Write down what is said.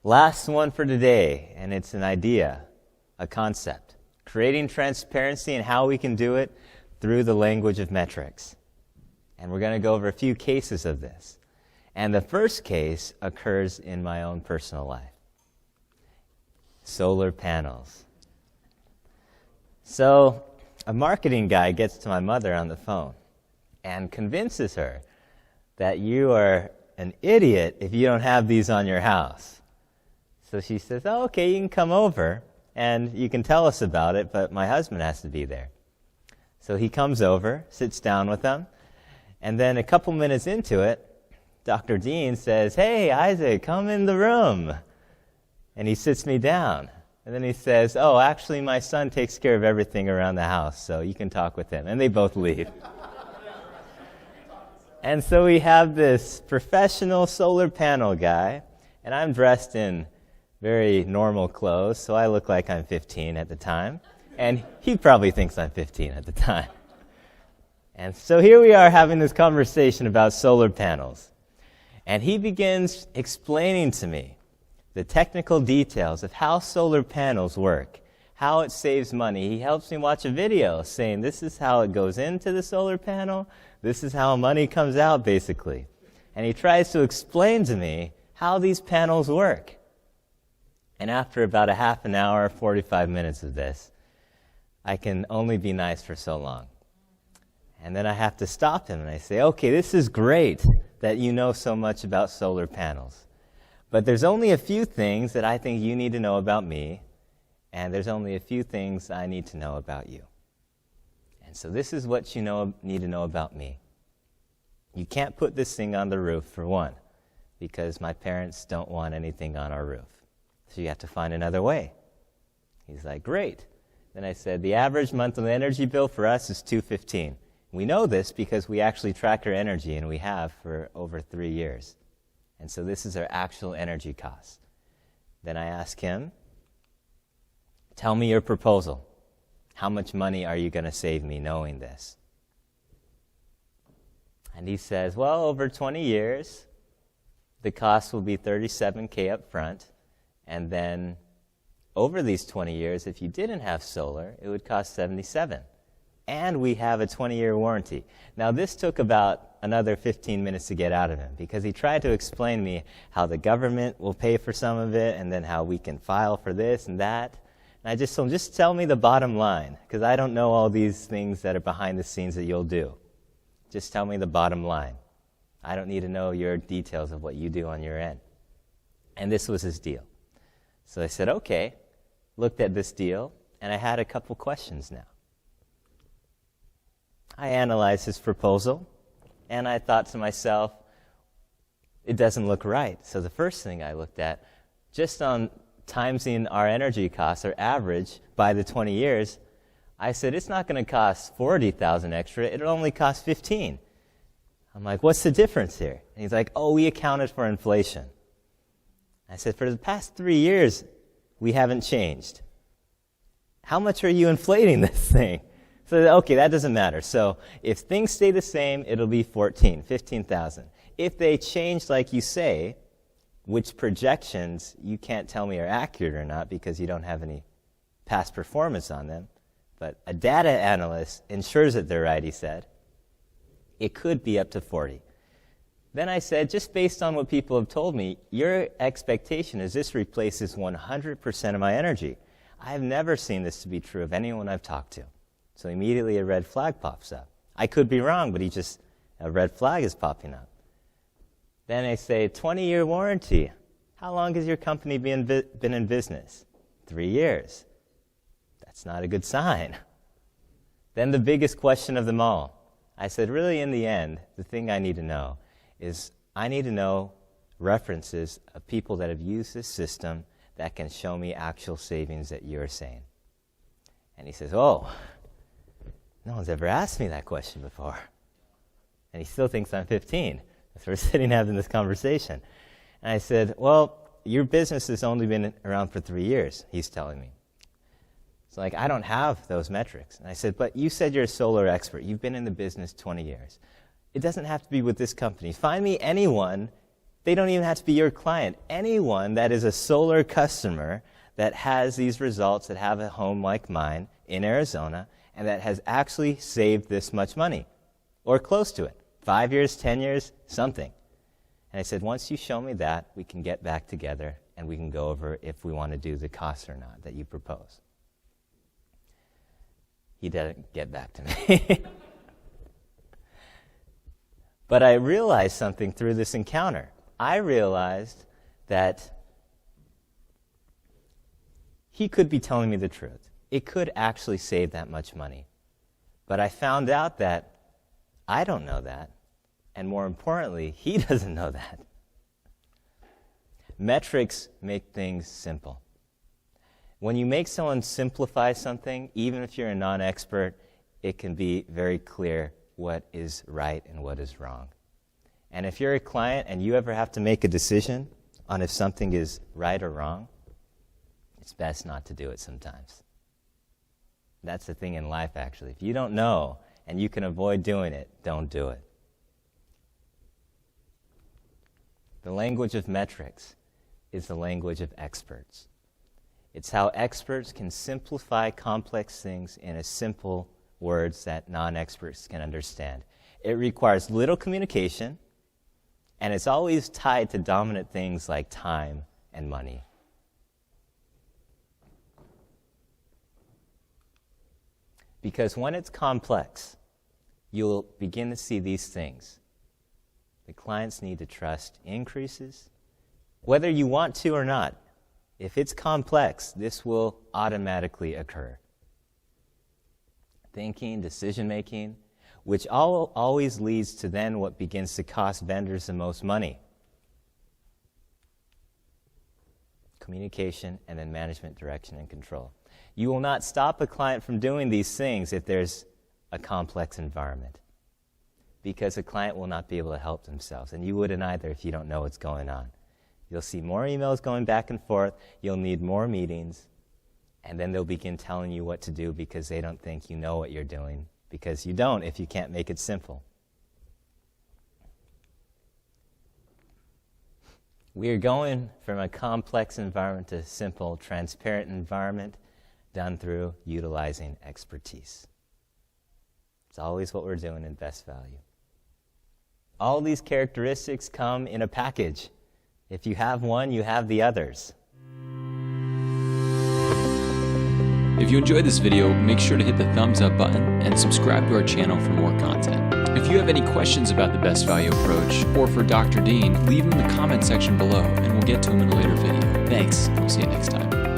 Last one for today, and it's an idea, a concept. Creating transparency and how we can do it through the language of metrics. And we're going to go over a few cases of this. And the first case occurs in my own personal life. Solar panels. So a marketing guy gets to my mother on the phone and convinces her that you are an idiot if you don't have these on your house. So she says, oh, okay, you can come over and you can tell us about it, but my husband has to be there. So he comes over, sits down with them, and then a couple minutes into it, Dr. Dean says, hey, Isaac, come in the room. And he sits me down. And then he says, oh, actually, my son takes care of everything around the house, so you can talk with him. And they both leave. And so we have this professional solar panel guy, and I'm dressed in very normal clothes, so I look like I'm 15 at the time. And he probably thinks I'm 15 at the time. And so here we are having this conversation about solar panels. And he begins explaining to me the technical details of how solar panels work, how it saves money. He helps me watch a video saying this is how it goes into the solar panel, this is how money comes out, basically. And he tries to explain to me how these panels work. And after about a half an hour, 45 minutes of this, I can only be nice for so long. And then I have to stop him and I say, okay, this is great that you know so much about solar panels. But there's only a few things that I think you need to know about me, and there's only a few things I need to know about you. And so this is what you need to know about me. You can't put this thing on the roof, for one, because my parents don't want anything on our roof. So you have to find another way. He's like, great. Then I said, the average monthly energy bill for us is $215. We know this because we actually track our energy, and we have for over 3 years. And so this is our actual energy cost. Then I ask him, tell me your proposal. How much money are you going to save me knowing this? And he says, well, over 20 years, the cost will be $37K up front. And then over these 20 years, if you didn't have solar, it would cost $77. And we have a 20-year warranty. Now, this took about another 15 minutes to get out of him because he tried to explain to me how the government will pay for some of it and then how we can file for this and that. And I just told him, just tell me the bottom line because I don't know all these things that are behind the scenes that you'll do. Just tell me the bottom line. I don't need to know your details of what you do on your end. And this was his deal. So I said, okay, looked at this deal, and I had a couple questions now. I analyzed his proposal, and I thought to myself, it doesn't look right. So the first thing I looked at, just on timesing our energy costs, our average, by the 20 years, I said, it's not going to cost $40,000 extra, it'll only cost $15,000. I'm like, what's the difference here? And he's like, oh, we accounted for inflation. I said, for the past 3 years, we haven't changed. How much are you inflating this thing? So, okay, that doesn't matter. So if things stay the same, it'll be $15,000. If they change like you say, which projections you can't tell me are accurate or not because you don't have any past performance on them, but a data analyst ensures that they're right, he said, it could be up to 40. Then I said, just based on what people have told me, your expectation is this replaces 100% of my energy. I've never seen this to be true of anyone I've talked to. So immediately a red flag pops up. I could be wrong, but a red flag is popping up. Then I say, 20-year warranty. How long has your company been in business? 3 years. That's not a good sign. Then the biggest question of them all. I said, really, in the end, the thing I need to know is I need to know references of people that have used this system that can show me actual savings that you're saying. And he says, oh, no one's ever asked me that question before. And he still thinks I'm 15. So we're sitting having this conversation. And I said, well, your business has only been around for 3 years, he's telling me. So like, I don't have those metrics. And I said, but you said you're a solar expert. You've been in the business 20 years. It doesn't have to be with this company. Find me anyone They don't even have to be your client. Anyone that is a solar customer that has these results, that have a home like mine in Arizona, and that has actually saved this much money, or close to it, 5 years, 10 years, something. And I said, once you show me that, we can get back together and we can go over if we want to do the cost or not that you propose. He didn't get back to me. But I realized something through this encounter. I realized that he could be telling me the truth. It could actually save that much money. But I found out that I don't know that, and more importantly, he doesn't know that. Metrics make things simple. When you make someone simplify something, even if you're a non-expert, it can be very clear what is right and what is wrong. And if you're a client and you ever have to make a decision on if something is right or wrong, it's best not to do it sometimes. That's the thing in life, actually. If you don't know and you can avoid doing it, don't do it. The language of metrics is the language of experts. It's how experts can simplify complex things in a simple words that non-experts can understand. It requires little communication, and it's always tied to dominant things like time and money. Because when it's complex, you'll begin to see these things. The client's need to trust increases, whether you want to or not. If it's complex, this will automatically occur. Thinking, decision-making, which always leads to then what begins to cost vendors the most money. Communication, and then management, direction, and control. You will not stop a client from doing these things if there's a complex environment, because a client will not be able to help themselves, and you wouldn't either if you don't know what's going on. You'll see more emails going back and forth, you'll need more meetings, and then they'll begin telling you what to do because they don't think you know what you're doing, because you don't if you can't make it simple. We are going from a complex environment to a simple, transparent environment done through utilizing expertise. It's always what we're doing in Best Value. All these characteristics come in a package. If you have one, you have the others. If you enjoyed this video, make sure to hit the thumbs up button and subscribe to our channel for more content. If you have any questions about the Best Value approach or for Dr. Dean, leave them in the comment section below and we'll get to them in a later video. Thanks, and we'll see you next time.